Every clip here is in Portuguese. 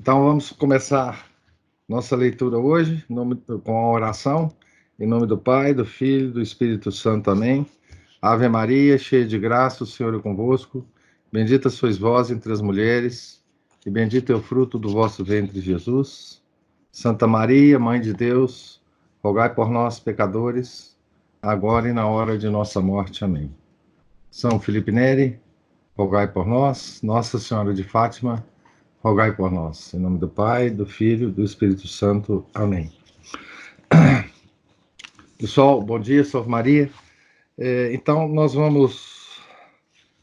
Então vamos começar nossa leitura hoje com a oração, em nome do Pai, do Filho e do Espírito Santo. Amém. Ave Maria, cheia de graça, o Senhor é convosco. Bendita sois vós entre as mulheres, e bendito é o fruto do vosso ventre, Jesus. Santa Maria, Mãe de Deus, rogai por nós, pecadores, agora e na hora de nossa morte. Amém. São Felipe Neri, rogai por nós. Nossa Senhora de Fátima, rogai por nós. Em nome do Pai, do Filho e do Espírito Santo. Amém. Pessoal, bom dia, salve Maria. Então, nós vamos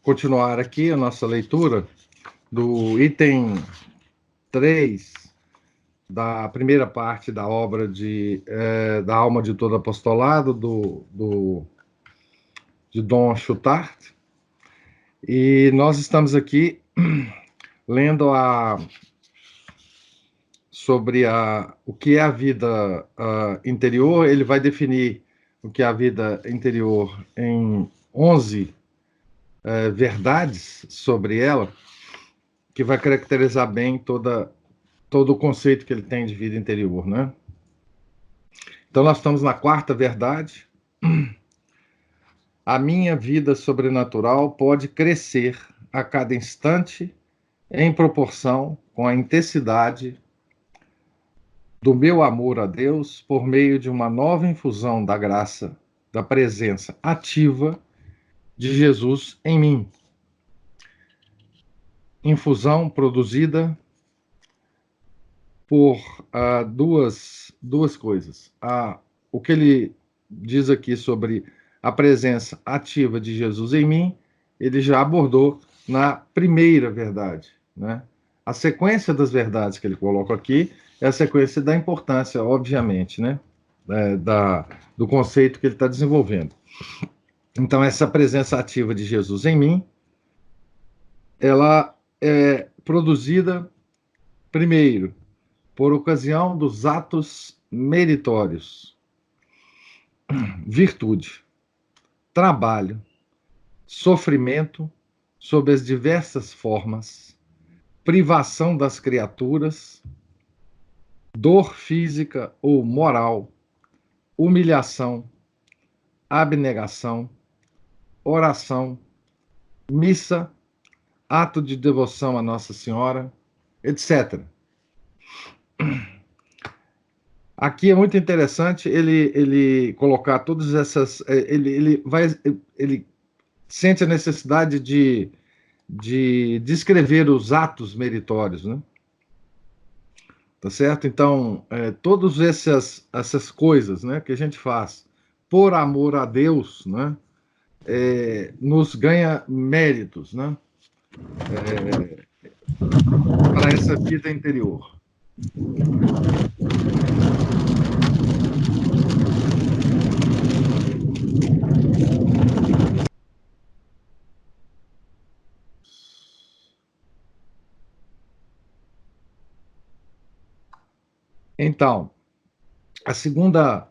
continuar aqui a nossa leitura do item 3 da primeira parte da obra da Alma de Todo Apostolado, de Dom Chautard. E nós estamos aqui lendo sobre o que é a vida interior. Ele vai definir o que é a vida interior em 11 verdades sobre ela, que vai caracterizar bem todo o conceito que ele tem de vida interior, né? Então, nós estamos na quarta verdade. A minha vida sobrenatural pode crescer a cada instante em proporção com a intensidade do meu amor a Deus por meio de uma nova infusão da graça, da presença ativa de Jesus em mim. Infusão produzida por duas coisas. O que ele diz aqui sobre a presença ativa de Jesus em mim, ele já abordou na primeira verdade, né? A sequência das verdades que ele coloca aqui é a sequência da importância, obviamente, né? Do conceito que ele está desenvolvendo. Então, essa presença ativa de Jesus em mim, ela é produzida, primeiro, por ocasião dos atos meritórios, virtude, trabalho, sofrimento sob as diversas formas, privação das criaturas, dor física ou moral, humilhação, abnegação, oração, missa, ato de devoção a Nossa Senhora, etc. Aqui é muito interessante ele colocar todas essas. Ele sente a necessidade de descrever os atos meritórios, né? Tá certo? Então, todas essas coisas, né, que a gente faz por amor a Deus, né, nos ganha méritos, né, para essa vida interior. Então, a segunda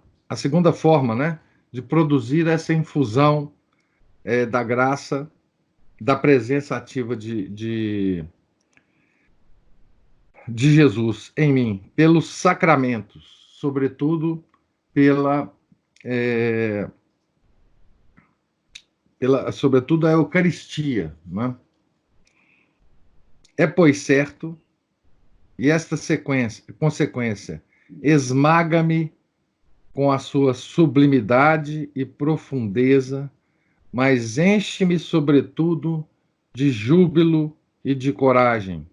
forma, né, de produzir essa infusão da graça, da presença ativa de Jesus em mim, pelos sacramentos, sobretudo sobretudo a Eucaristia, né? É, pois, certo, e esta consequência esmaga-me com a sua sublimidade e profundeza, mas enche-me, sobretudo, de júbilo e de coragem.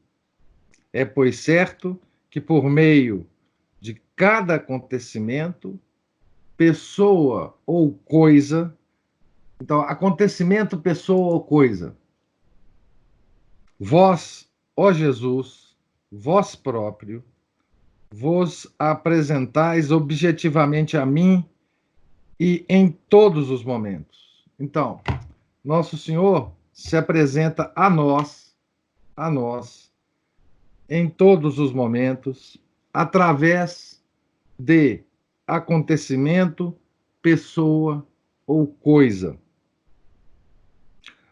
É, pois, certo que por meio de cada acontecimento, pessoa ou coisa, então, acontecimento, pessoa ou coisa, vós, ó Jesus, vós próprio, vos apresentais objetivamente a mim e em todos os momentos. Então, Nosso Senhor se apresenta a nós, em todos os momentos, através de acontecimento, pessoa ou coisa.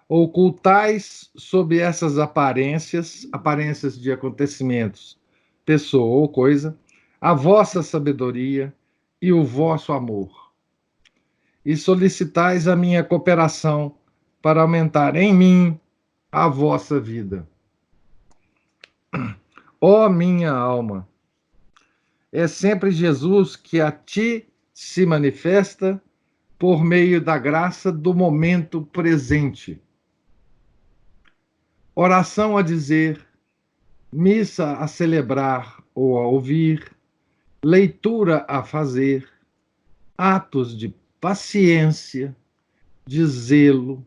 Ocultais sob essas aparências de acontecimentos, pessoa ou coisa, a vossa sabedoria e o vosso amor, e solicitais a minha cooperação para aumentar em mim a vossa vida. Ó minha alma, é sempre Jesus que a ti se manifesta por meio da graça do momento presente. Oração a dizer, missa a celebrar ou a ouvir, leitura a fazer, atos de paciência, de zelo,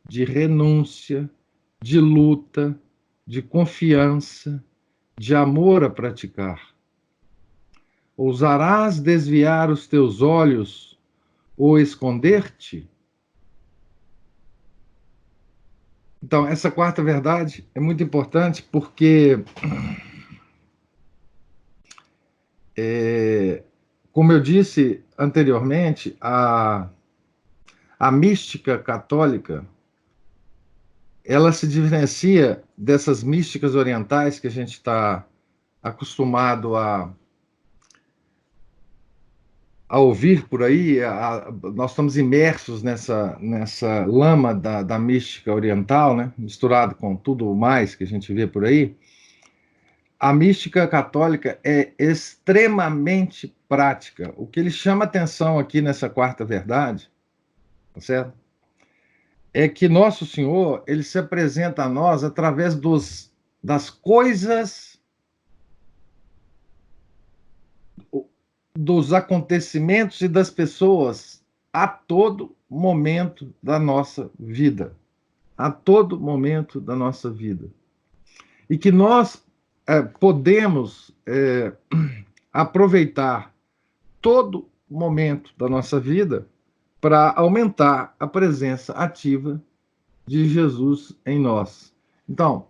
de renúncia, de luta, de confiança, de amor a praticar. Ousarás desviar os teus olhos ou esconder-te? Então, essa quarta verdade é muito importante porque, como eu disse anteriormente, a mística católica, ela se diferencia dessas místicas orientais que a gente está acostumado a ouvir por aí. Nós estamos imersos nessa lama da mística oriental, né? Misturado com tudo mais que a gente vê por aí. A mística católica é extremamente prática. O que ele chama atenção aqui nessa quarta verdade, tá certo? É que Nosso Senhor, ele se apresenta a nós através das coisas, dos acontecimentos e das pessoas a todo momento da nossa vida. A todo momento da nossa vida. E que nós podemos aproveitar todo momento da nossa vida para aumentar a presença ativa de Jesus em nós. Então,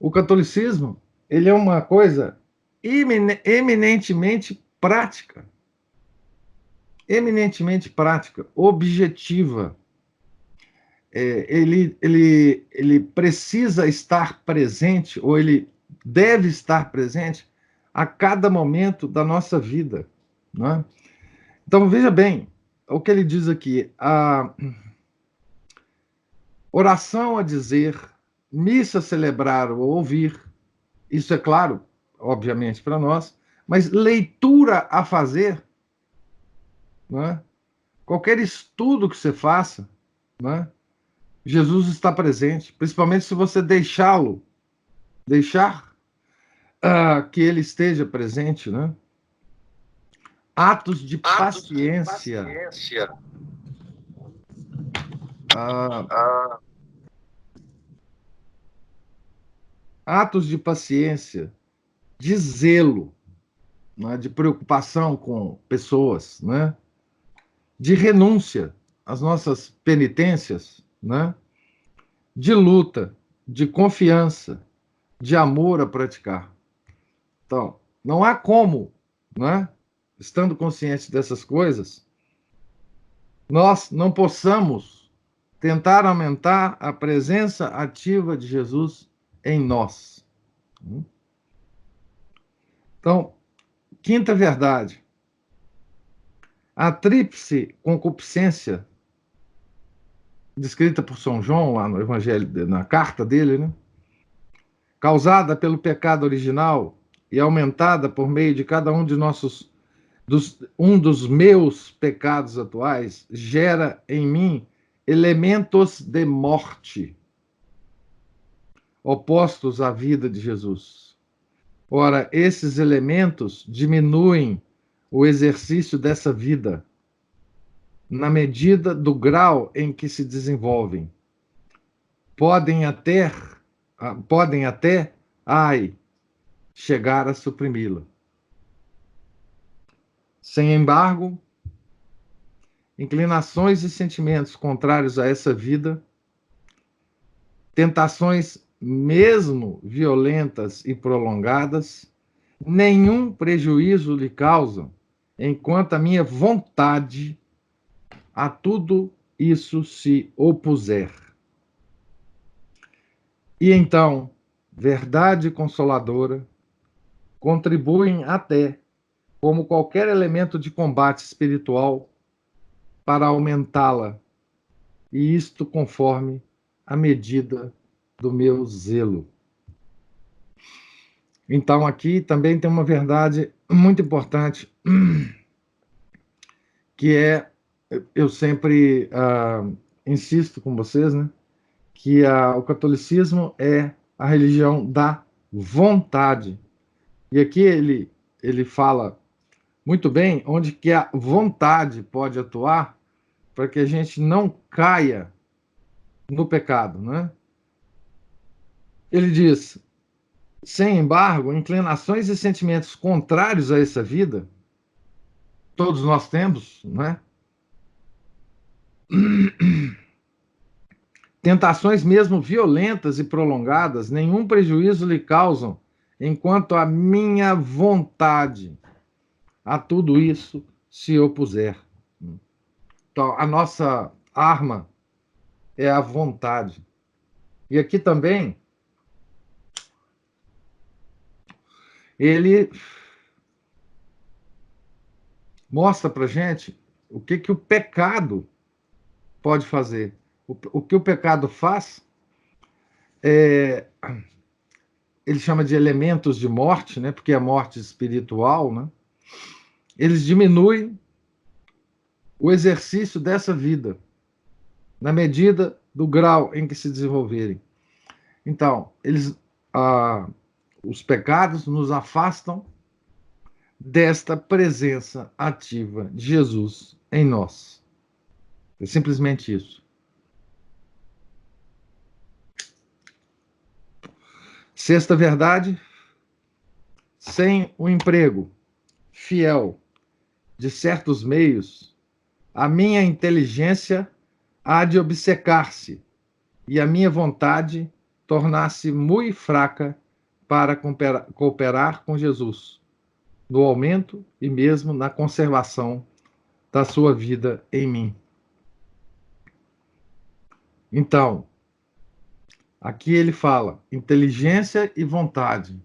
o catolicismo, ele é uma coisa eminentemente prática, objetiva. Ele precisa estar presente, ou ele deve estar presente a cada momento da nossa vida, né? Então, veja bem o que ele diz aqui: a oração a dizer, missa a celebrar ou ouvir, isso é claro, obviamente, para nós, mas leitura a fazer, né? Qualquer estudo que você faça, né? Jesus está presente, principalmente se você deixar que ele esteja presente, né? Atos de paciência. Atos de paciência, de zelo, né? De preocupação com pessoas, né? De renúncia às nossas penitências, né? De luta, de confiança, de amor a praticar. Então, não há como, né? Estando consciente dessas coisas, nós não possamos tentar aumentar a presença ativa de Jesus em nós. Então, quinta verdade: a tríplice concupiscência, descrita por São João lá no Evangelho, na carta dele, né? Causada pelo pecado original e aumentada por meio de cada um de um dos meus pecados atuais, gera em mim elementos de morte, opostos à vida de Jesus. Ora, esses elementos diminuem o exercício dessa vida na medida do grau em que se desenvolvem. Podem até, chegar a suprimi-la. Sem embargo, inclinações e sentimentos contrários a essa vida, tentações mesmo violentas e prolongadas, nenhum prejuízo lhe causam, enquanto a minha vontade a tudo isso se opuser. E então, verdade consoladora, contribuem até, como qualquer elemento de combate espiritual, para aumentá-la, e isto conforme a medida do meu zelo. Então, aqui também tem uma verdade muito importante, que é, eu sempre insisto com vocês, né, que o catolicismo é a religião da vontade. E aqui ele fala muito bem onde que a vontade pode atuar para que a gente não caia no pecado, né? Ele diz: sem embargo, inclinações e sentimentos contrários a essa vida, todos nós temos, né? Tentações mesmo violentas e prolongadas, nenhum prejuízo lhe causam, enquanto a minha vontade a tudo isso se opuser. Então, a nossa arma é a vontade. E aqui também, ele mostra para gente o que, que o pecado pode fazer. O que o pecado faz, ele chama de elementos de morte, né? Porque é a morte espiritual, né? Eles diminuem o exercício dessa vida, na medida do grau em que se desenvolverem. Então, os pecados nos afastam desta presença ativa de Jesus em nós. É simplesmente isso. Sexta verdade: sem o emprego fiel de certos meios, a minha inteligência há de obcecar-se e a minha vontade tornar-se muito fraca para cooperar com Jesus, no aumento e mesmo na conservação da sua vida em mim. Então, aqui ele fala inteligência e vontade.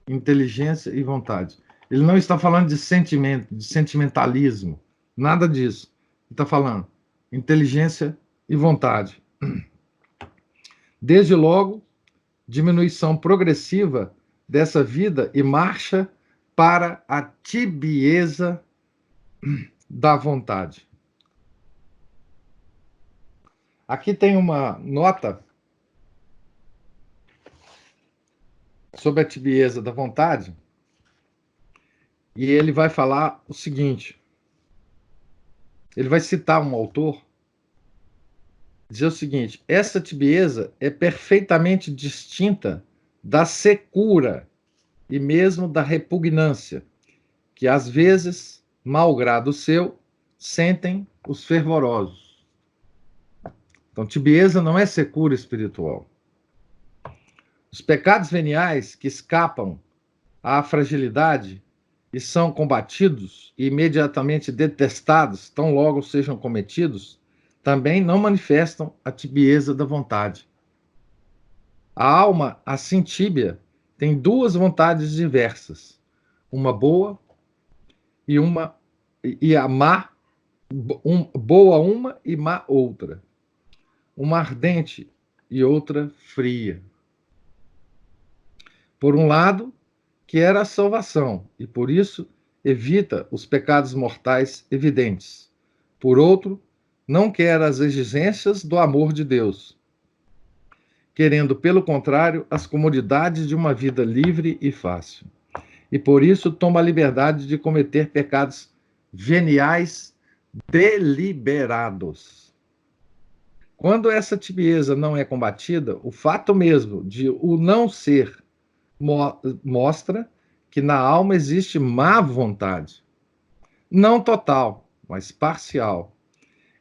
Inteligência e vontade. Ele não está falando de sentimento, de sentimentalismo, nada disso. Ele está falando inteligência e vontade. Desde logo, diminuição progressiva dessa vida e marcha para a tibieza da vontade. Aqui tem uma nota sobre a tibieza da vontade, e ele vai falar o seguinte: ele vai citar um autor, dizer o seguinte: essa tibieza é perfeitamente distinta da secura e mesmo da repugnância, que às vezes, malgrado seu, sentem os fervorosos. Então, tibieza não é secura espiritual. Os pecados veniais que escapam à fragilidade e são combatidos e imediatamente detestados, tão logo sejam cometidos, também não manifestam a tibieza da vontade. A alma, assim tíbia, tem duas vontades diversas, uma boa e a má, boa uma e má outra, uma ardente e outra fria. Por um lado, quer a salvação e por isso evita os pecados mortais evidentes. Por outro, não quer as exigências do amor de Deus, querendo, pelo contrário, as comodidades de uma vida livre e fácil. E por isso toma a liberdade de cometer pecados veniais deliberados. Quando essa tibieza não é combatida, o fato mesmo de o não ser mostra que na alma existe má vontade. Não total, mas parcial.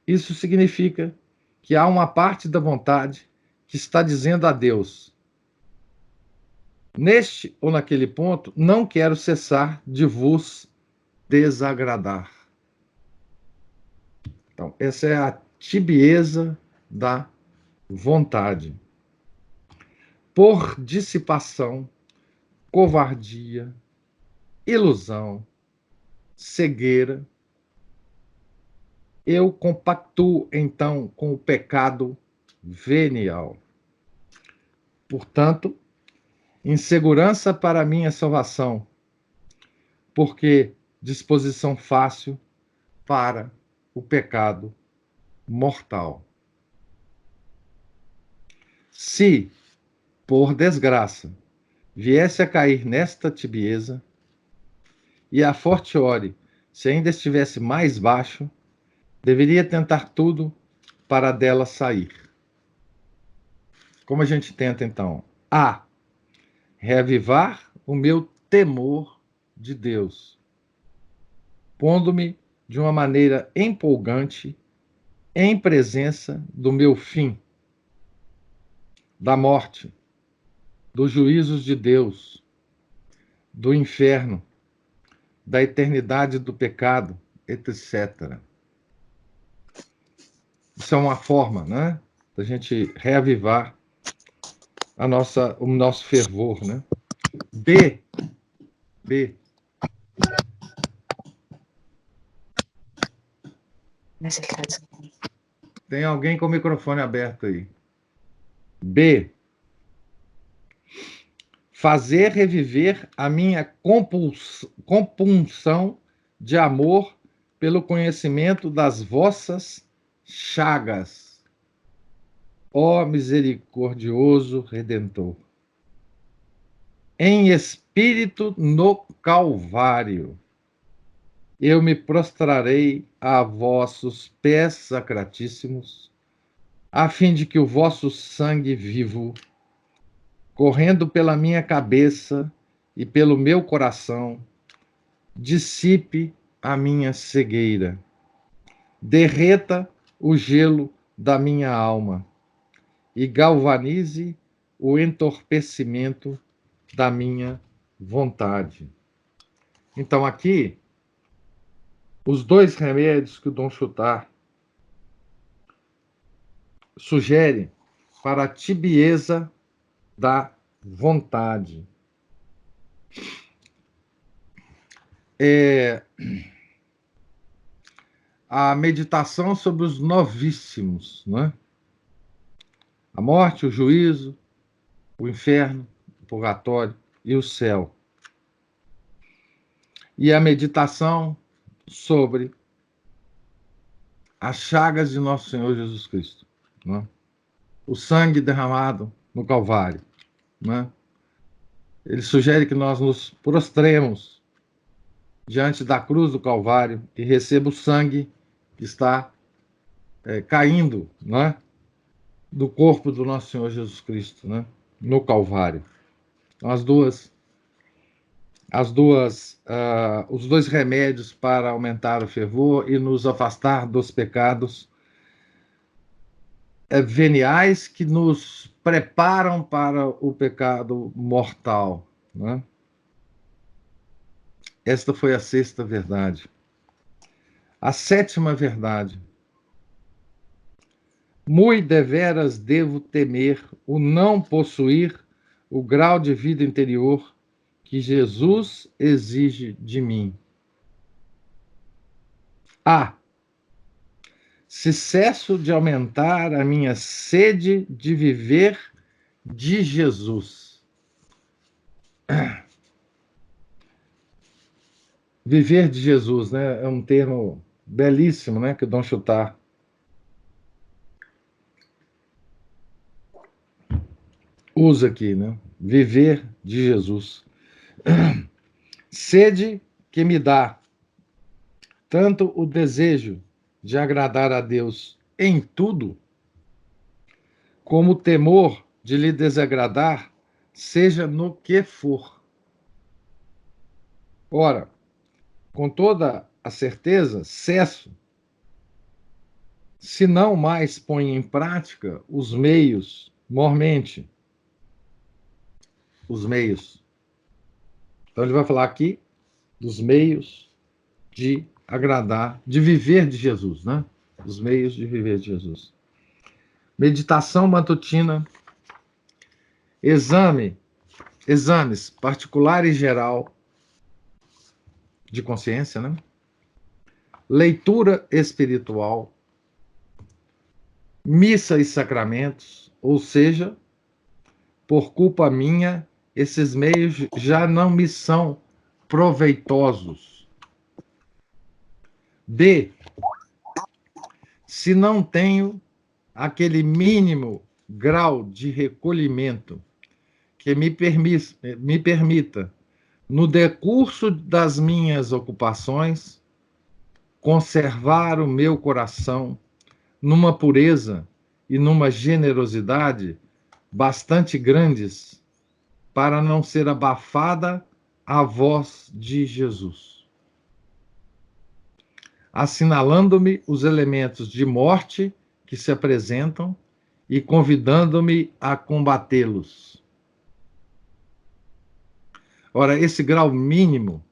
Isso significa que há uma parte da vontade que está dizendo a Deus: neste ou naquele ponto, não quero cessar de vos desagradar. Então, essa é a tibieza da vontade. Por dissipação covardia, ilusão, cegueira, eu compactuo, então, com o pecado venial. Portanto, insegurança para minha salvação, porque disposição fácil para o pecado mortal. Se, por desgraça, viesse a cair nesta tibieza, e a fortiori, se ainda estivesse mais baixo, deveria tentar tudo para dela sair. Como a gente tenta, então? A. Reavivar o meu temor de Deus, pondo-me de uma maneira empolgante em presença do meu fim, da morte, dos juízos de Deus, do inferno, da eternidade do pecado, etc. Isso é uma forma, né, da gente reavivar o nosso fervor, né? B. Tem alguém com o microfone aberto aí. B. Fazer reviver a minha compunção de amor pelo conhecimento das vossas chagas, ó misericordioso Redentor. Em espírito no Calvário, eu me prostrarei a vossos pés sacratíssimos, a fim de que o vosso sangue vivo, correndo pela minha cabeça e pelo meu coração, dissipe a minha cegueira, derreta o gelo da minha alma e galvanize o entorpecimento da minha vontade. Então, aqui, os dois remédios que o Dom Chutar sugere para a tibieza da vontade. A meditação sobre os novíssimos, né? A morte, o juízo, o inferno, o purgatório e o céu. E a meditação sobre as chagas de nosso Senhor Jesus Cristo, né? O sangue derramado no Calvário, né? Ele sugere que nós nos prostremos diante da cruz do Calvário e receba o sangue que está caindo, né, do corpo do nosso Senhor Jesus Cristo, né, no Calvário. Então, os dois remédios para aumentar o fervor e nos afastar dos pecados veniais que nos preparam para o pecado mortal, né? Esta foi a sexta verdade. A sétima verdade. Muito deveras devo temer o não possuir o grau de vida interior que Jesus exige de mim. A. Se cesso de aumentar a minha sede de viver de Jesus. Viver de Jesus, né? É um termo belíssimo, né? Que o Dom Chutar usa aqui, né? Viver de Jesus. Sede que me dá tanto o desejo de agradar a Deus em tudo, como o temor de lhe desagradar, seja no que for. Ora, com toda a certeza, cesso, se não mais põe em prática os meios, mormente, os meios. Então ele vai falar aqui dos meios de agradar, de viver de Jesus, né? Os meios de viver de Jesus. Meditação matutina, exame exames particular e geral de consciência, né? Leitura espiritual, missa e sacramentos, ou seja, por culpa minha, esses meios já não me são proveitosos. B, se não tenho aquele mínimo grau de recolhimento que me permita, no decurso das minhas ocupações, conservar o meu coração numa pureza e numa generosidade bastante grandes para não ser abafada a voz de Jesus, assinalando-me os elementos de morte que se apresentam e convidando-me a combatê-los. Ora, esse grau mínimo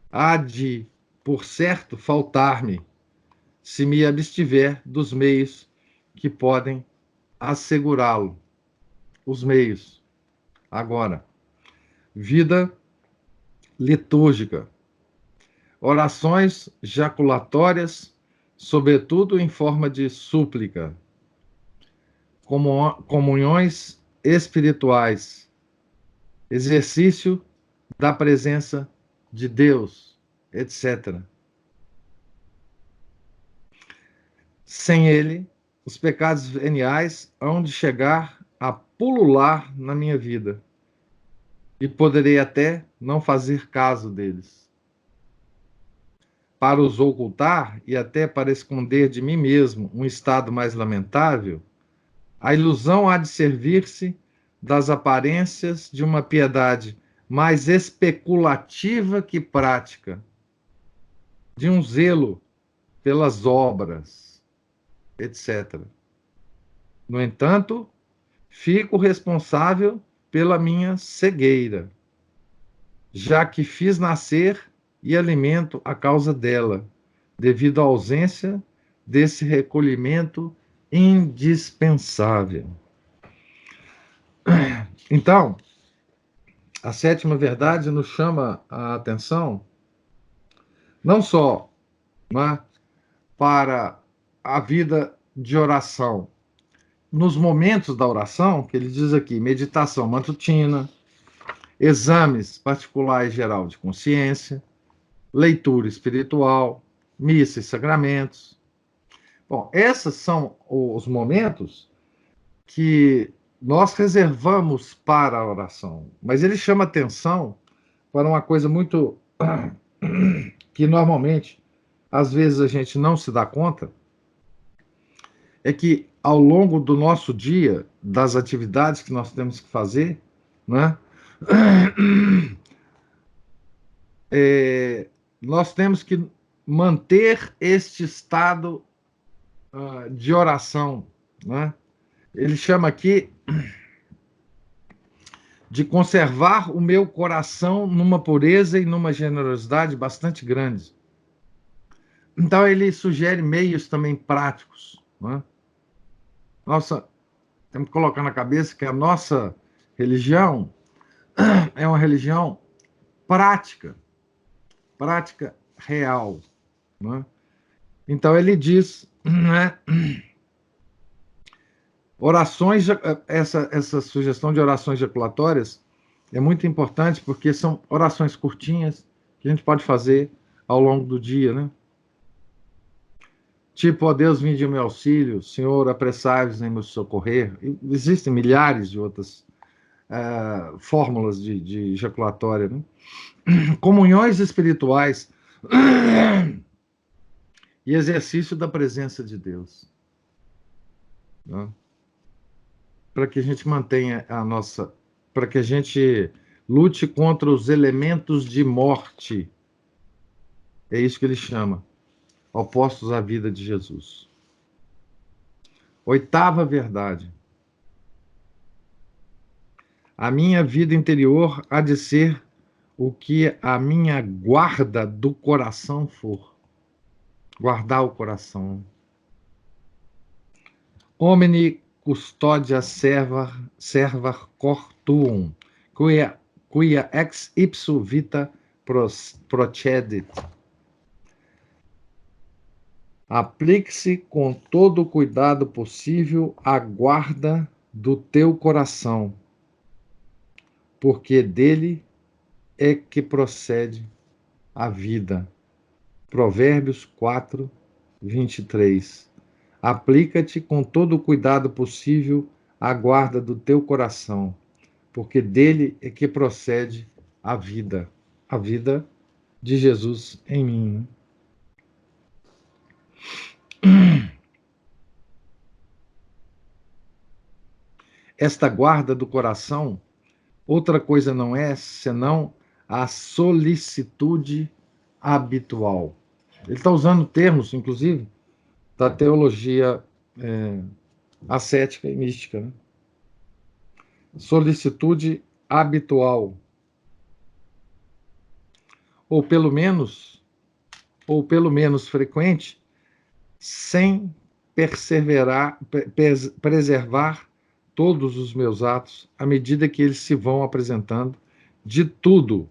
há de, por certo, faltar-me se me abstiver dos meios que podem assegurá-lo. Os meios. Agora, vida litúrgica. Orações jaculatórias, sobretudo em forma de súplica. Comunhões espirituais. Exercício da presença de Deus, etc. Sem ele, os pecados veniais hão de chegar a pulular na minha vida e poderei até não fazer caso deles. Para os ocultar e até para esconder de mim mesmo um estado mais lamentável, a ilusão há de servir-se das aparências de uma piedade mais especulativa que prática, de um zelo pelas obras, etc. No entanto, fico responsável pela minha cegueira, já que fiz nascer e alimento a causa dela, devido à ausência desse recolhimento indispensável. Então, a sétima verdade nos chama a atenção não só, né, para a vida de oração, nos momentos da oração, que ele diz aqui, meditação matutina, exames particular e geral de consciência, leitura espiritual, missa e sacramentos. Bom, esses são os momentos que nós reservamos para a oração, mas ele chama atenção para uma coisa muito que normalmente, às vezes a gente não se dá conta, é que ao longo do nosso dia, das atividades que nós temos que fazer, né, nós temos que manter este estado de oração, né? Ele chama aqui de conservar o meu coração numa pureza e numa generosidade bastante grande. Então ele sugere meios também práticos, né? Nossa, temos que colocar na cabeça que a nossa religião é uma religião prática, prática real, né? Então ele diz, né, orações, essa sugestão de orações ejaculatórias é muito importante porque são orações curtinhas que a gente pode fazer ao longo do dia, né? Tipo, ó Deus, vinde em meu auxílio, Senhor, apressai-vos em me socorrer. Existem milhares de outras fórmulas de ejaculatória, né? Comunhões espirituais e exercício da presença de Deus, né? Para que a gente mantenha a nossa, para que a gente lute contra os elementos de morte. É isso que ele chama, opostos à vida de Jesus. Oitava verdade. A minha vida interior há de ser o que a minha guarda do coração for. Guardar o coração. Omni custodia servar cor tuum, quia ex ipso vita procedit. Aplique-se com todo o cuidado possível à guarda do teu coração, porque dele é que procede a vida. Provérbios 4, 23. Aplica-te com todo o cuidado possível à guarda do teu coração, porque dele é que procede a vida de Jesus em mim. Esta guarda do coração, outra coisa não é senão a solicitude habitual. Ele está usando termos, inclusive, da teologia ascética e mística, né? Solicitude habitual, ou pelo menos frequente, sem preservar todos os meus atos, à medida que eles se vão apresentando, de tudo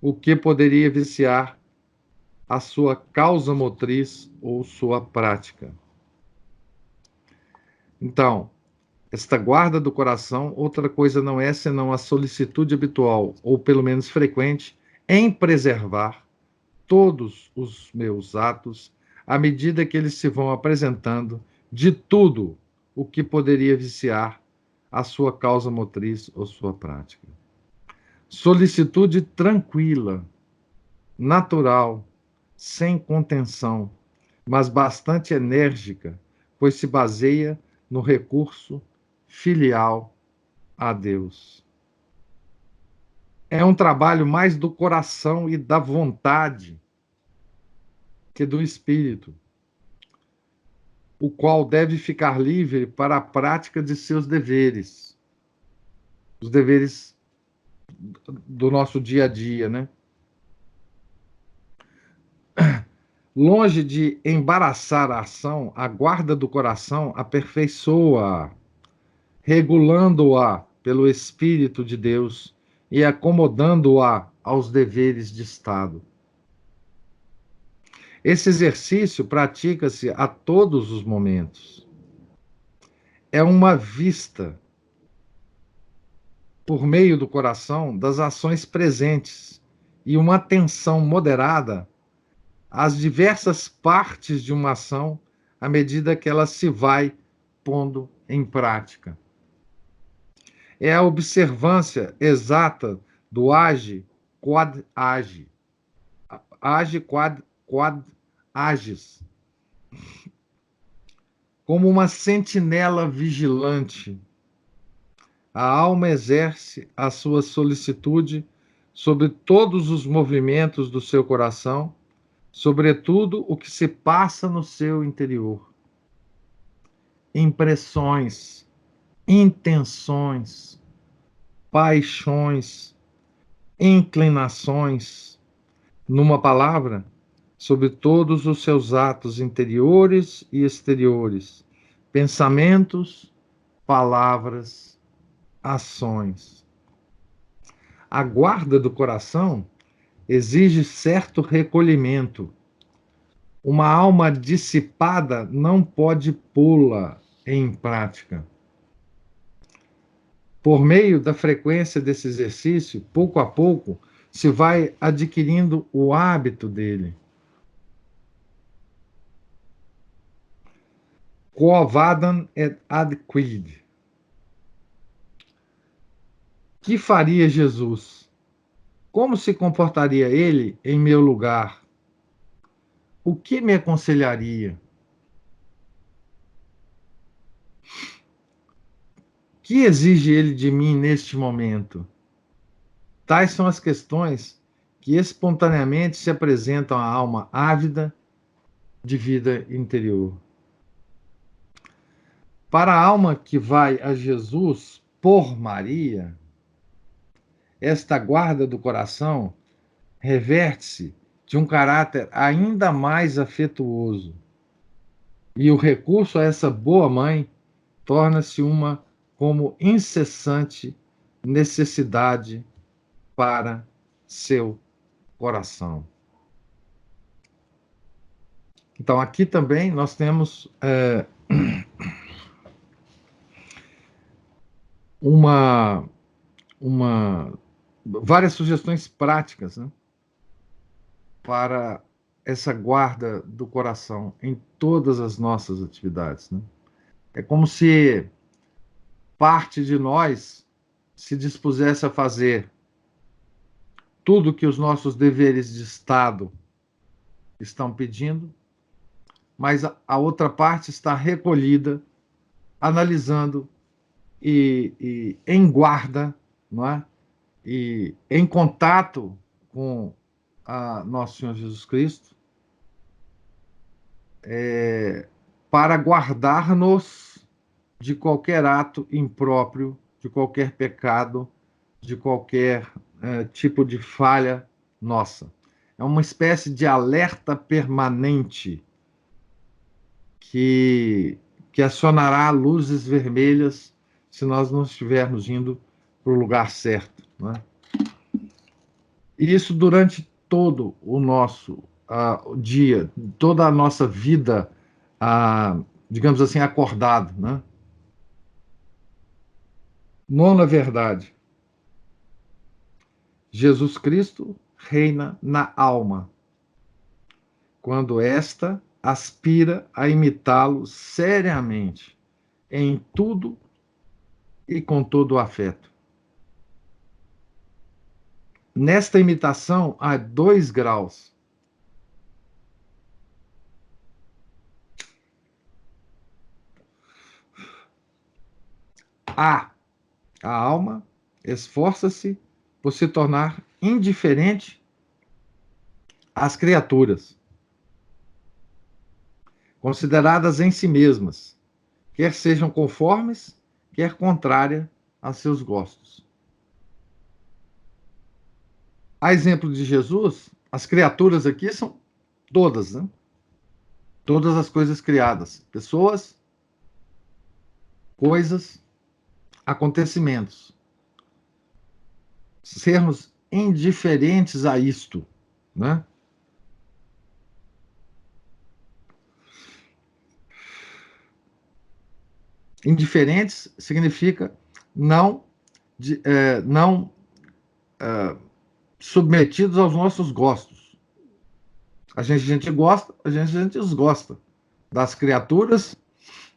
o que poderia viciar a sua causa motriz ou sua prática. Então, esta guarda do coração, outra coisa não é senão a solicitude habitual, ou pelo menos frequente, em preservar todos os meus atos, à medida que eles se vão apresentando, de tudo o que poderia viciar a sua causa motriz ou sua prática. Solicitude tranquila, natural, sem contenção, mas bastante enérgica, pois se baseia no recurso filial a Deus. É um trabalho mais do coração e da vontade que do espírito, o qual deve ficar livre para a prática de seus deveres, os deveres do nosso dia a dia, né? Longe de embaraçar a ação, a guarda do coração aperfeiçoa-a, regulando-a pelo Espírito de Deus e acomodando-a aos deveres de Estado. Esse exercício pratica-se a todos os momentos. É uma vista, por meio do coração, das ações presentes e uma atenção moderada às diversas partes de uma ação à medida que ela se vai pondo em prática. É a observância exata do age quod age. Age quod agis. Como uma sentinela vigilante, a alma exerce a sua solicitude sobre todos os movimentos do seu coração, sobretudo o que se passa no seu interior. Impressões, intenções, paixões, inclinações, numa palavra, sobre todos os seus atos interiores e exteriores, pensamentos, palavras, ações. A guarda do coração exige certo recolhimento. Uma alma dissipada não pode pô-la em prática. Por meio da frequência desse exercício, pouco a pouco, se vai adquirindo o hábito dele. Quo vadam et ad quid. Que faria Jesus? Como se comportaria ele em meu lugar? O que me aconselharia? Que exige ele de mim neste momento? Tais são as questões que espontaneamente se apresentam à alma ávida de vida interior. Para a alma que vai a Jesus por Maria, esta guarda do coração reverte-se de um caráter ainda mais afetuoso. E o recurso a essa boa mãe torna-se uma como incessante necessidade para seu coração. Então, aqui também nós temos uma, várias sugestões práticas, né, para essa guarda do coração em todas as nossas atividades, né? É como se parte de nós se dispusesse a fazer tudo que os nossos deveres de Estado estão pedindo, mas a outra parte está recolhida, analisando e em guarda, não é? E em contato com a nosso Senhor Jesus Cristo, para guardar-nos de qualquer ato impróprio, de qualquer pecado, de qualquer tipo de falha nossa. É uma espécie de alerta permanente que acionará luzes vermelhas se nós não estivermos indo para o lugar certo, não é? E isso durante todo o nosso dia, toda a nossa vida, digamos assim, acordado, né? Nona verdade: Jesus Cristo reina na alma, quando esta aspira a imitá-lo seriamente, em tudo e com todo o afeto. Nesta imitação há 2 graus. A alma esforça-se por se tornar indiferente às criaturas, consideradas em si mesmas, quer sejam conformes, quer contrária a seus gostos. A exemplo de Jesus, as criaturas aqui são todas, né? Todas as coisas criadas, pessoas, coisas, acontecimentos. Sermos indiferentes a isto, né? Indiferentes significa não, não submetidos aos nossos gostos. A gente gosta, a gente desgosta das criaturas,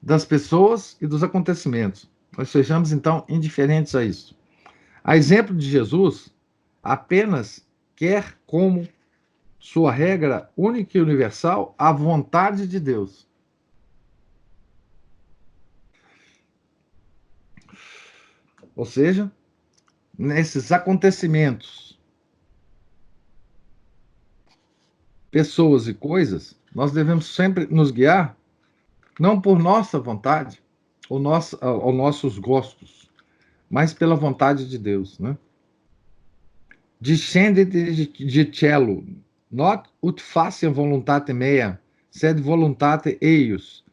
das pessoas e dos acontecimentos. Nós sejamos, então, indiferentes a isso. A exemplo de Jesus, apenas quer como sua regra única e universal a vontade de Deus. Ou seja, nesses acontecimentos, pessoas e coisas, nós devemos sempre nos guiar não por nossa vontade ou nossos gostos, mas pela vontade de Deus, né? Discendete de cielo, not ut faciam voluntate mea, sed voluntate eius,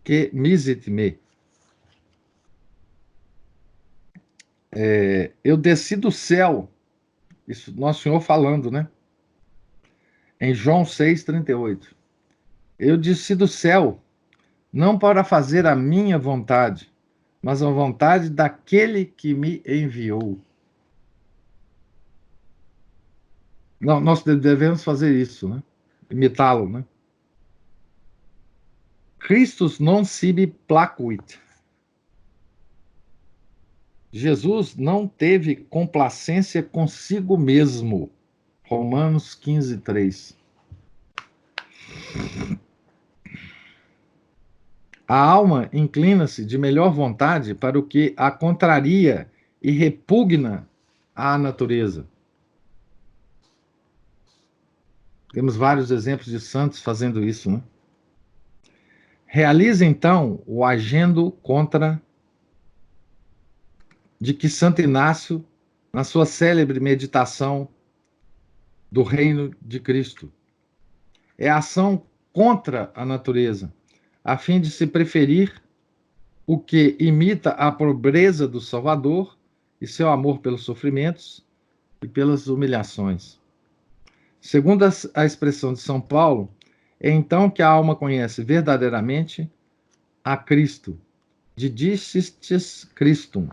que misit me. Eu desci do céu, isso Nosso Senhor falando, né? Em João 6,38. Eu desci do céu, não para fazer a minha vontade, mas a vontade daquele que me enviou. Não, nós devemos fazer isso, né? Imitá-lo, né? Christus non sibi placuit. Jesus não teve complacência consigo mesmo. Romanos 15:3. A alma inclina-se de melhor vontade para o que a contraria e repugna à natureza. Temos vários exemplos de santos fazendo isso, né? Realiza então o agendo contra de que Santo Inácio, na sua célebre meditação do reino de Cristo, é a ação contra a natureza, a fim de se preferir o que imita a pobreza do Salvador e seu amor pelos sofrimentos e pelas humilhações. Segundo a expressão de São Paulo, é então que a alma conhece verdadeiramente a Cristo, didicistis Christum.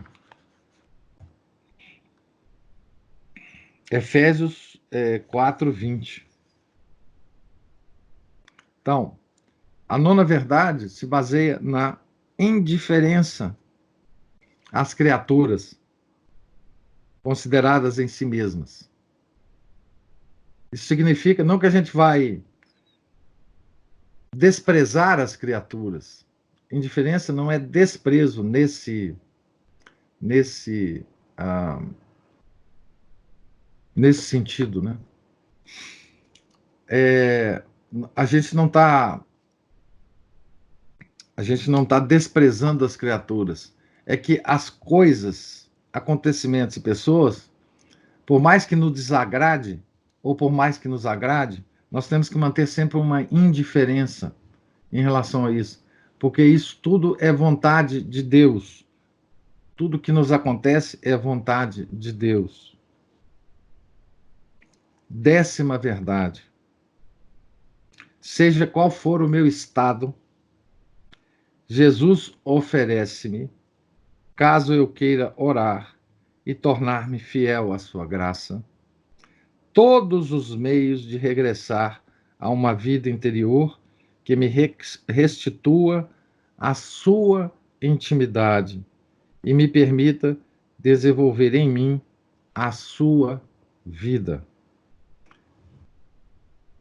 Efésios 4:20. Então, a nona verdade se baseia na indiferença às criaturas consideradas em si mesmas. Isso significa não que a gente vai desprezar as criaturas. Indiferença não é desprezo nesse sentido, né? A gente não está desprezando as criaturas. É que as coisas, acontecimentos e pessoas, por mais que nos desagrade ou por mais que nos agrade, nós temos que manter sempre uma indiferença em relação a isso, porque isso tudo é vontade de Deus. Tudo que nos acontece é vontade de Deus. 10ª verdade. Seja qual for o meu estado, Jesus oferece-me, caso eu queira orar e tornar-me fiel à sua graça, todos os meios de regressar a uma vida interior que me restitua a sua intimidade e me permita desenvolver em mim a sua vida.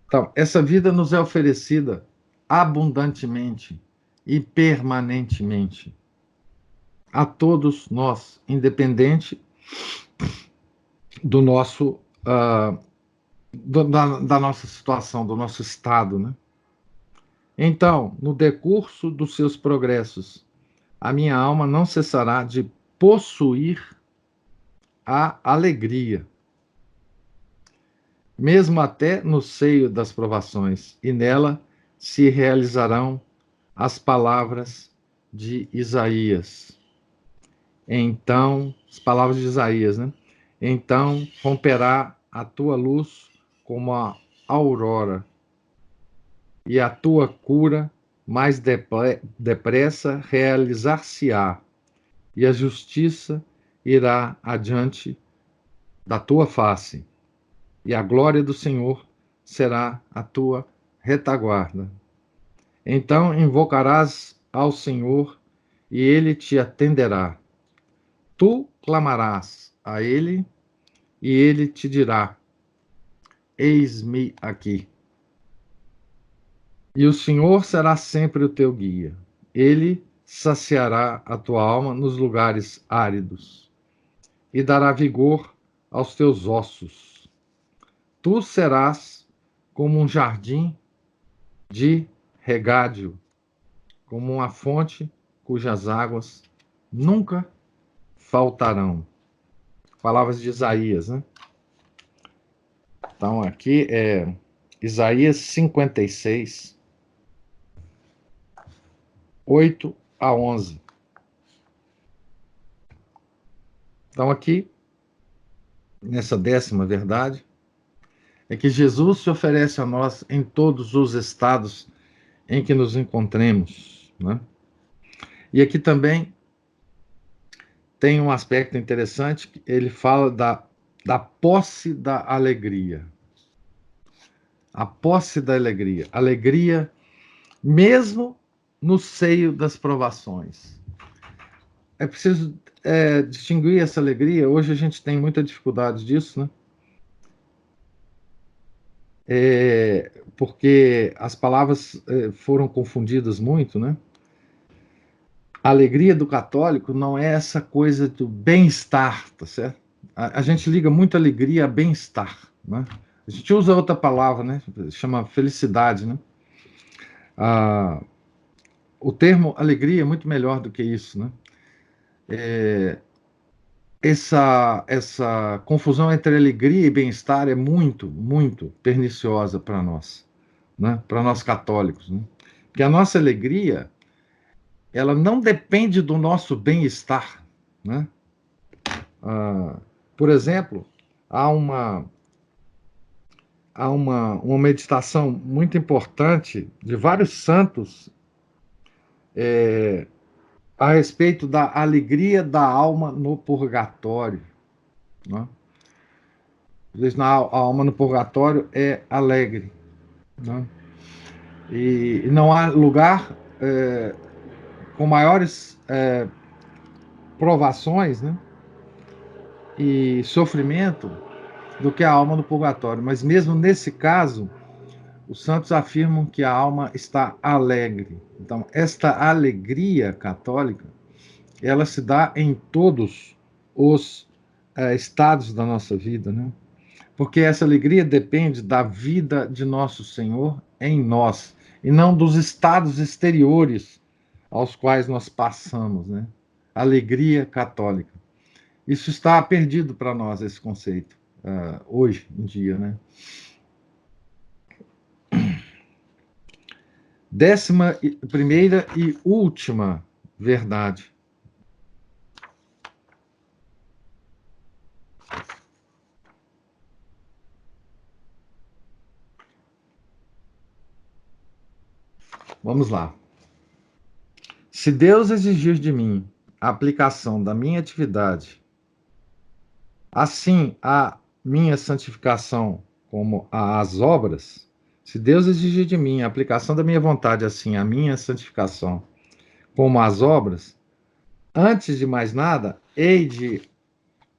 Então, essa vida nos é oferecida abundantemente e permanentemente a todos nós, independente do nosso da nossa situação, do nosso estado, né? Então, no decurso dos seus progressos, a minha alma não cessará de possuir a alegria, mesmo até no seio das provações, e nela se realizarão as palavras de Isaías. Então, as palavras de Isaías, né? Então romperá a tua luz como a aurora, e a tua cura mais depressa realizar-se-á, e a justiça irá adiante da tua face, e a glória do Senhor será a tua retaguarda. Então invocarás ao Senhor, e ele te atenderá. Tu clamarás a ele, e ele te dirá: eis-me aqui. E o Senhor será sempre o teu guia. Ele saciará a tua alma nos lugares áridos e dará vigor aos teus ossos. Tu serás como um jardim de regádio, como uma fonte cujas águas nunca faltarão. Palavras de Isaías, né? Então aqui é Isaías 56, 8 a 11. Então aqui, nessa 10ª verdade, é que Jesus se oferece a nós em todos os estados em que nos encontremos, né? E aqui também tem um aspecto interessante, que ele fala da posse da alegria. A posse da alegria. Alegria mesmo no seio das provações. É preciso distinguir essa alegria. Hoje a gente tem muita dificuldade disso, né? Porque as palavras foram confundidas muito, né? A alegria do católico não é essa coisa do bem-estar, tá certo? A gente liga muito alegria a bem-estar, né? A gente usa outra palavra, né? Chama felicidade, né? O termo alegria é muito melhor do que isso, né? Essa confusão entre alegria e bem-estar é muito, muito perniciosa para nós, né? Para nós católicos, né? Porque a nossa alegria, ela não depende do nosso bem-estar, né? Por exemplo, há uma meditação muito importante de vários santos a respeito da alegria da alma no purgatório. Né? A alma no purgatório é alegre. Né? E não há lugar com maiores provações, né? E sofrimento do que a alma no purgatório. Mas mesmo nesse caso, os santos afirmam que a alma está alegre. Então, esta alegria católica, ela se dá em todos os estados da nossa vida, né? Porque essa alegria depende da vida de nosso Senhor em nós, e não dos estados exteriores aos quais nós passamos, né? Alegria católica. Isso está perdido para nós, esse conceito, hoje em dia, né? 11ª e última verdade. Vamos lá. Se Deus exigir de mim a aplicação da minha atividade, assim a minha santificação como as obras, se Deus exigir de mim a aplicação da minha vontade, assim a minha santificação como as obras, antes de mais nada, hei de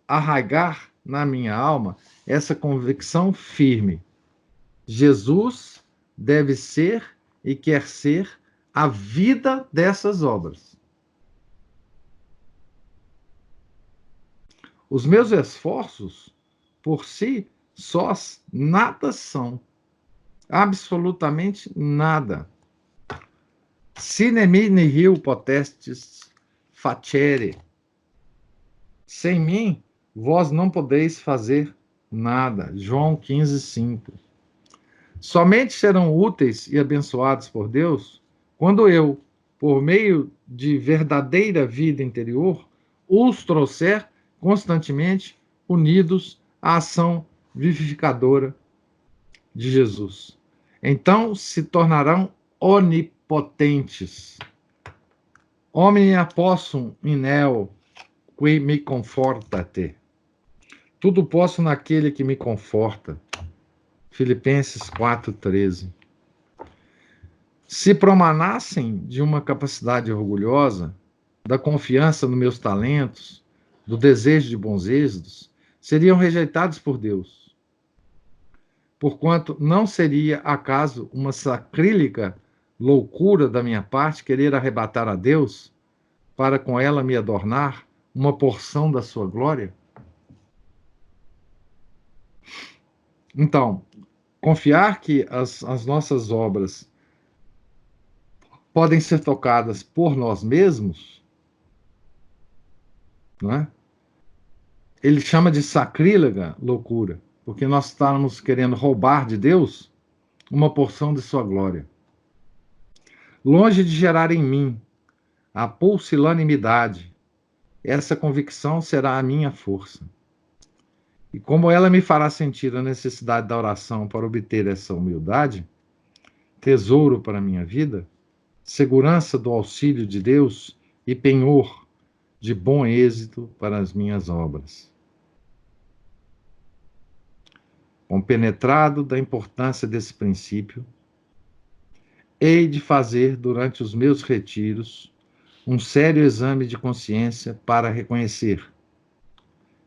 arraigar na minha alma essa convicção firme. Jesus deve ser e quer ser a vida dessas obras. Os meus esforços, por si sós, nada são. Absolutamente nada. Sine me nihil potestis facere. Sem mim, vós não podeis fazer nada. João 15:5. Somente serão úteis e abençoados por Deus quando eu, por meio de verdadeira vida interior, os trouxer constantemente unidos à ação vivificadora de Jesus. Então se tornarão onipotentes. Omnia possum in eo qui me confortate. Tudo posso naquele que me conforta. Filipenses 4:13. Se promanassem de uma capacidade orgulhosa, da confiança nos meus talentos, do desejo de bons êxitos, seriam rejeitados por Deus. Porquanto não seria acaso uma sacrílega loucura da minha parte querer arrebatar a Deus, para com ela me adornar, uma porção da sua glória? Então, confiar que as nossas obras podem ser tocadas por nós mesmos, não é? Ele chama de sacrílega loucura, porque nós estamos querendo roubar de Deus uma porção de sua glória. Longe de gerar em mim a pusilanimidade, essa convicção será a minha força. E como ela me fará sentir a necessidade da oração para obter essa humildade, tesouro para a minha vida, segurança do auxílio de Deus e penhor de bom êxito para as minhas obras. Compenetrado da importância desse princípio, hei de fazer durante os meus retiros um sério exame de consciência para reconhecer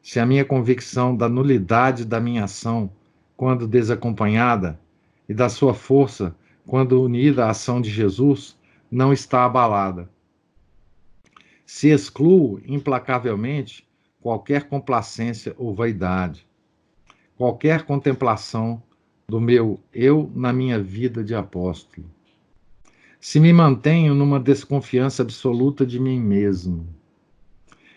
se a minha convicção da nulidade da minha ação, quando desacompanhada, e da sua força, quando unida à ação de Jesus, não está abalada. Se excluo implacavelmente qualquer complacência ou vaidade, qualquer contemplação do meu eu na minha vida de apóstolo. Se me mantenho numa desconfiança absoluta de mim mesmo.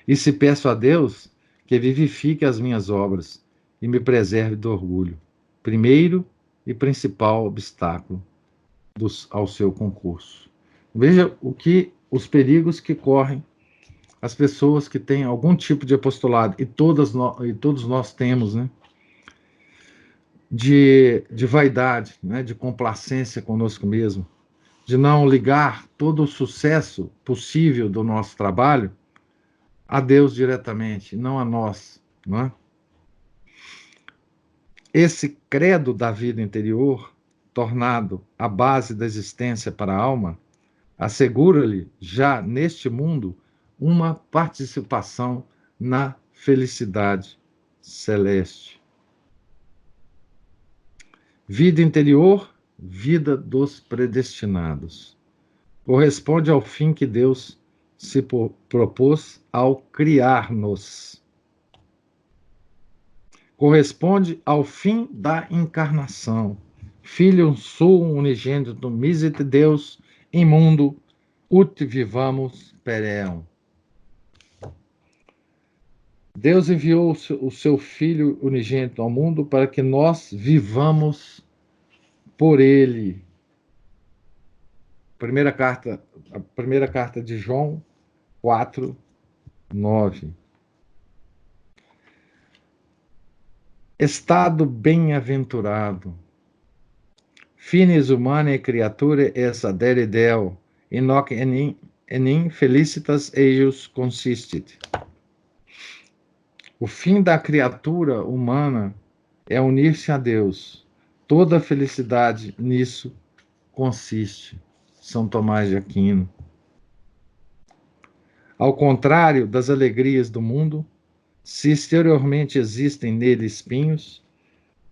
E se peço a Deus que vivifique as minhas obras e me preserve do orgulho, primeiro e principal obstáculo ao seu concurso. Veja os perigos que correm as pessoas que têm algum tipo de apostolado, e todos nós temos, né? De vaidade, né? De complacência conosco mesmo, de não ligar todo o sucesso possível do nosso trabalho a Deus diretamente, não a nós, não é? Esse credo da vida interior, tornado a base da existência para a alma, assegura-lhe, já neste mundo, uma participação na felicidade celeste. Vida interior, vida dos predestinados. Corresponde ao fim que Deus se propôs ao criar-nos. Corresponde ao fim da encarnação. Filho sum unigênito, misit Deus, em mundo, ut vivamos peream. Deus enviou o seu Filho unigênito ao mundo para que nós vivamos por ele. A primeira carta de João 4, 9. Estado bem-aventurado. Finis humanae creaturae es adere Deo, in hoc enim felicitas eius consistit. O fim da criatura humana é unir-se a Deus. Toda a felicidade nisso consiste. São Tomás de Aquino. Ao contrário das alegrias do mundo, se exteriormente existem nele espinhos,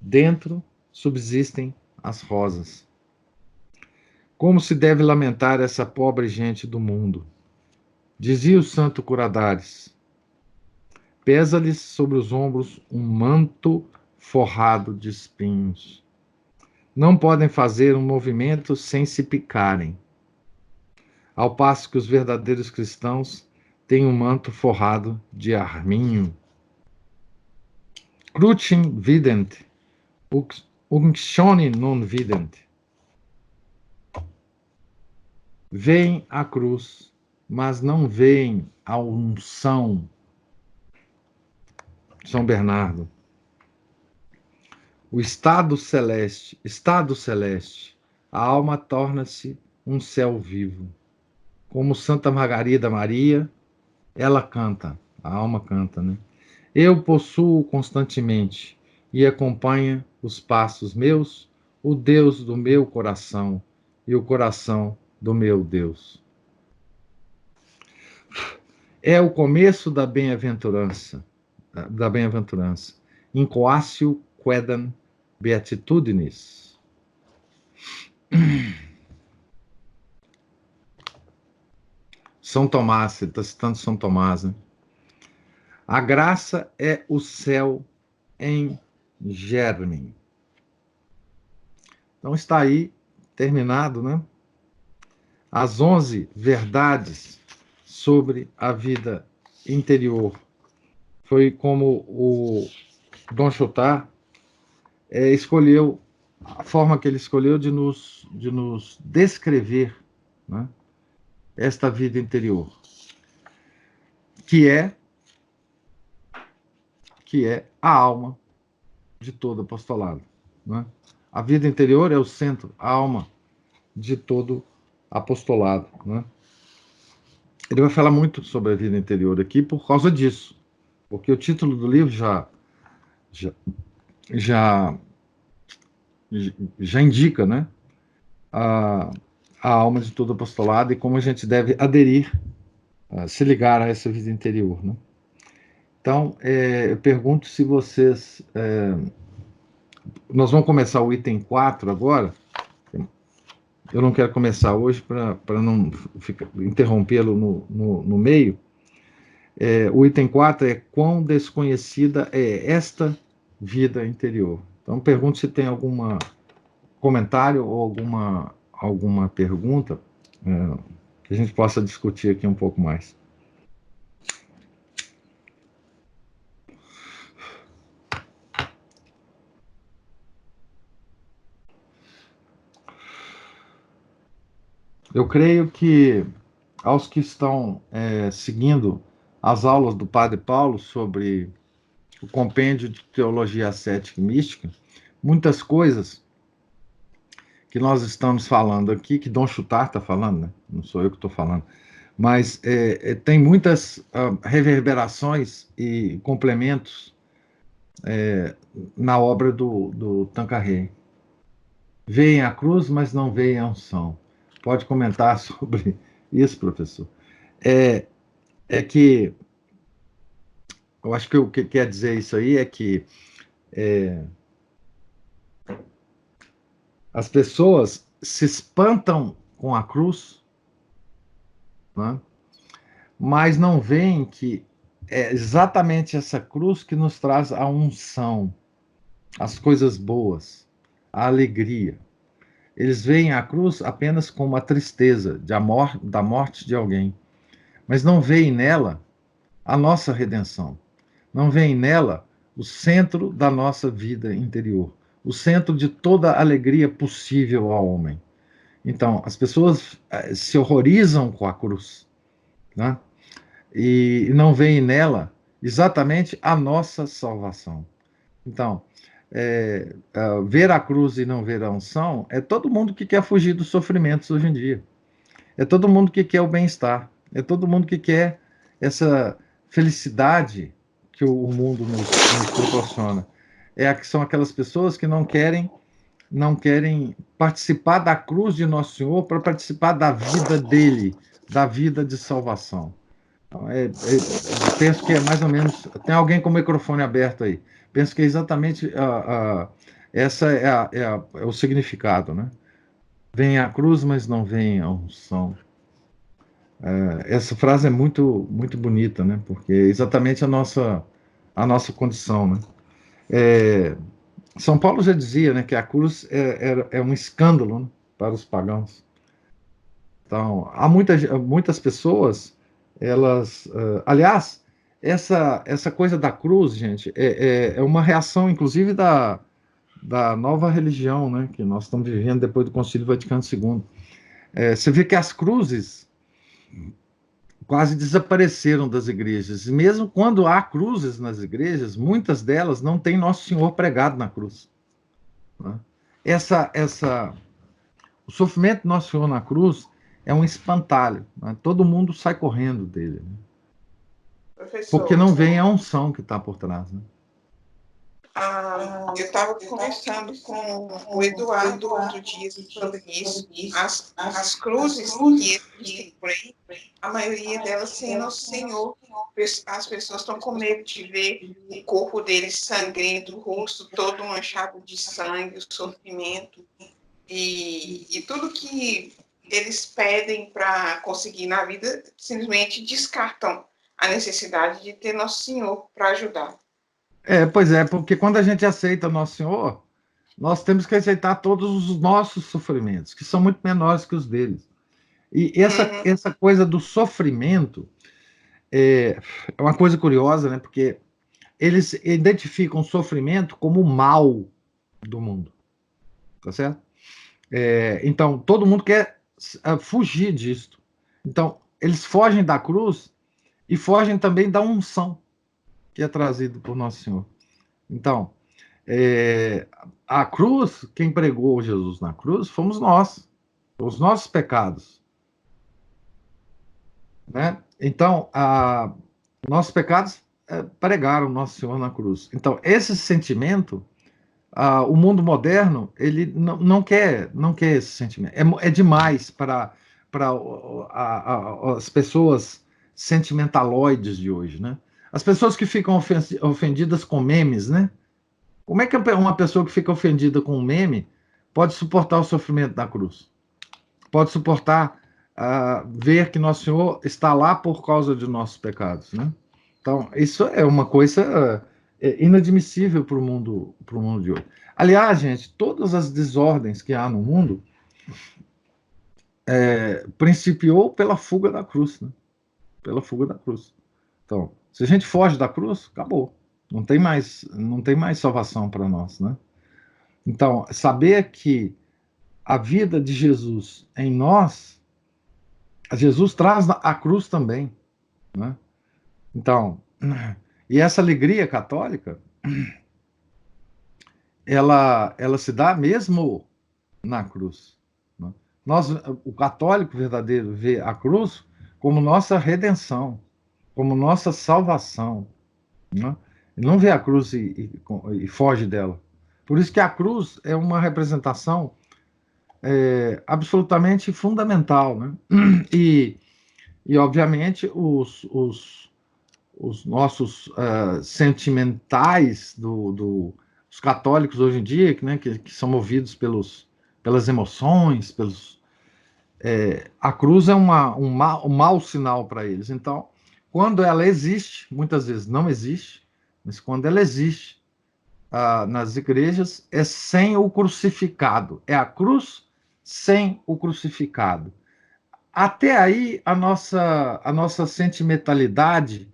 dentro subsistem as rosas. Como se deve lamentar essa pobre gente do mundo? Dizia o santo Curadares: pesa-lhes sobre os ombros um manto forrado de espinhos. Não podem fazer um movimento sem se picarem. Ao passo que os verdadeiros cristãos têm um manto forrado de arminho. Crucem vident, unctione non vident. Veem a cruz, mas não veem a unção. São Bernardo. O estado celeste, a alma torna-se um céu vivo. Como Santa Margarida Maria, ela canta, a alma canta, né? Eu possuo constantemente e acompanha os passos meus, o Deus do meu coração e o coração do meu Deus. É o começo da bem-aventurança, Incoatio quedam beatitudinis. São Tomás, ele está citando São Tomás, né? A graça é o céu em germe. Então está aí, terminado, né? As 11 verdades sobre a vida interior. Foi como o Dom Chautard escolheu, a forma que ele escolheu de nos descrever, né, esta vida interior, que é a alma de todo apostolado. Né? A vida interior é o centro, a alma de todo apostolado. Né? Ele vai falar muito sobre a vida interior aqui por causa disso, porque o título do livro já indica, né, a alma de todo apostolado e como a gente deve aderir, se ligar a essa vida interior. Né? Então, eu pergunto se vocês... nós vamos começar o item 4 agora. Eu não quero começar hoje para não interrompê-lo no meio. O item 4 é quão desconhecida é esta vida interior. Então, pergunto se tem algum comentário ou alguma pergunta que a gente possa discutir aqui um pouco mais. Eu creio que aos que estão seguindo as aulas do Padre Paulo sobre o compêndio de teologia ascética e mística, muitas coisas que nós estamos falando aqui, que Dom Chutar está falando, né? Não sou eu que estou falando, mas tem muitas reverberações e complementos na obra do Tanqueray. Veem a cruz, mas não veem a unção. Pode comentar sobre isso, professor? É que eu acho que o que quer dizer isso aí é que as pessoas se espantam com a cruz, né? Mas não veem que é exatamente essa cruz que nos traz a unção, as coisas boas, a alegria. Eles veem a cruz apenas como a tristeza da morte de alguém, mas não veem nela a nossa redenção. Não veem nela o centro da nossa vida interior, o centro de toda a alegria possível ao homem. Então, as pessoas se horrorizam com a cruz, né? E não veem nela exatamente a nossa salvação. Então, ver a cruz e não ver a unção é todo mundo que quer fugir dos sofrimentos hoje em dia. É todo mundo que quer o bem-estar. É todo mundo que quer essa felicidade que o mundo nos proporciona. São aquelas pessoas que não querem participar da cruz de Nosso Senhor para participar da vida dele, da vida de salvação. Então, penso que é mais ou menos. Tem alguém com o microfone aberto aí. Penso que é exatamente essa é o significado, né? Vem a cruz, mas não vem a unção. Essa frase é muito muito bonita, né? Porque é exatamente a nossa condição, né? É, São Paulo já dizia, né, que a cruz é um escândalo, né, para os pagãos. Então, há muitas pessoas, elas, aliás, essa coisa da cruz, gente, é uma reação, inclusive, da nova religião, né, que nós estamos vivendo depois do Concílio Vaticano II. Você vê que as cruzes quase desapareceram das igrejas. E mesmo quando há cruzes nas igrejas, muitas delas não têm Nosso Senhor pregado na cruz, né? O sofrimento do Nosso Senhor na cruz é um espantalho, né? Todo mundo sai correndo dele, né? Porque Professor, não vem a unção que está por trás, né? eu estava conversando com o Eduardo outro dia sobre isso. As cruzes que existem por aí, a maioria delas sem Nosso Senhor. As pessoas estão com medo de ver o corpo deles sangrento, o rosto todo manchado de sangue, o sofrimento. E tudo que eles pedem para conseguir na vida, simplesmente descartam a necessidade de ter Nosso Senhor para ajudar. Pois é, porque quando a gente aceita Nosso Senhor, nós temos que aceitar todos os nossos sofrimentos, que são muito menores que os deles. E essa coisa do sofrimento é uma coisa curiosa, né? Porque eles identificam o sofrimento como o mal do mundo, tá certo? Então, todo mundo quer fugir disso. Então, eles fogem da cruz e fogem também da unção que é trazido por Nosso Senhor. Então, a cruz, quem pregou Jesus na cruz, fomos nós, os nossos pecados, né? Então, nossos pecados pregaram Nosso Senhor na cruz. Então, esse sentimento, o mundo moderno, ele não quer esse sentimento. É demais para as pessoas sentimentaloides de hoje, né? As pessoas que ficam ofendidas com memes, né? Como é que uma pessoa que fica ofendida com um meme pode suportar o sofrimento da cruz? Pode suportar ver que Nosso Senhor está lá por causa de nossos pecados, né? Então, isso é uma coisa inadmissível para o mundo de hoje. Aliás, gente, todas as desordens que há no mundo principiou pela fuga da cruz, né? Pela fuga da cruz. Então, se a gente foge da cruz, acabou. Não tem mais salvação para nós, né? Então, saber que a vida de Jesus em nós, Jesus traz a cruz também, né? Então, e essa alegria católica, ela se dá mesmo na cruz, né? Nós, o católico verdadeiro vê a cruz como nossa redenção, como nossa salvação, né? Ele não vê a cruz e foge dela. Por isso que a cruz é uma representação absolutamente fundamental, né? E, e obviamente, os nossos sentimentais os católicos hoje em dia, né, que são movidos pelas emoções, a cruz é um mau sinal para eles. Então, quando ela existe, muitas vezes não existe, mas quando ela existe nas igrejas, é sem o crucificado. É a cruz sem o crucificado. Até aí, a nossa sentimentalidade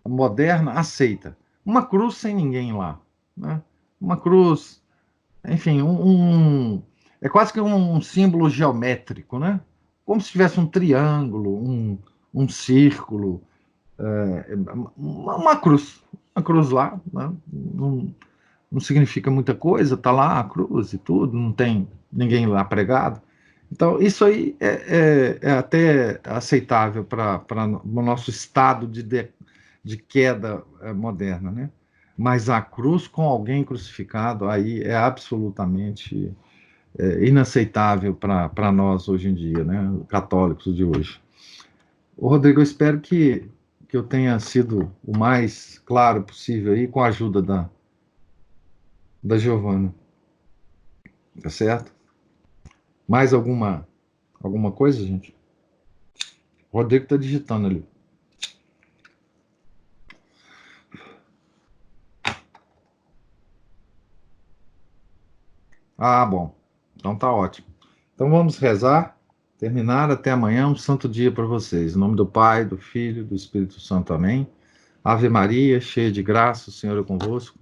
moderna aceita. Uma cruz sem ninguém lá, né? Uma cruz, enfim, é quase que um símbolo geométrico, né? Como se tivesse um triângulo, um círculo, uma cruz lá, né? Não significa muita coisa, tá lá a cruz e tudo, não tem ninguém lá pregado. Então, isso aí é até aceitável para o nosso estado de queda moderna, né? Mas a cruz com alguém crucificado aí é absolutamente inaceitável para nós hoje em dia, né? Católicos de hoje. Ô, Rodrigo, eu espero que eu tenha sido o mais claro possível aí com a ajuda da Giovana, tá certo? Mais alguma coisa, gente? O Rodrigo está digitando ali. Ah, bom. Então tá ótimo. Então vamos rezar, terminar até amanhã, um santo dia para vocês. Em nome do Pai, do Filho, do Espírito Santo. Amém. Ave Maria, cheia de graça, o Senhor é convosco.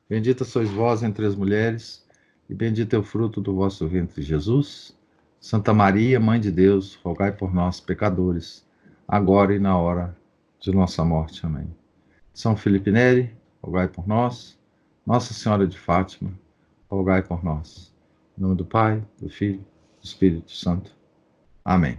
Bendita sois vós entre as mulheres, e bendito é o fruto do vosso ventre, Jesus. Santa Maria, Mãe de Deus, rogai por nós, pecadores, agora e na hora de nossa morte. Amém. São Felipe Neri, rogai por nós. Nossa Senhora de Fátima, rogai por nós. Em nome do Pai, do Filho, do Espírito Santo. Amém.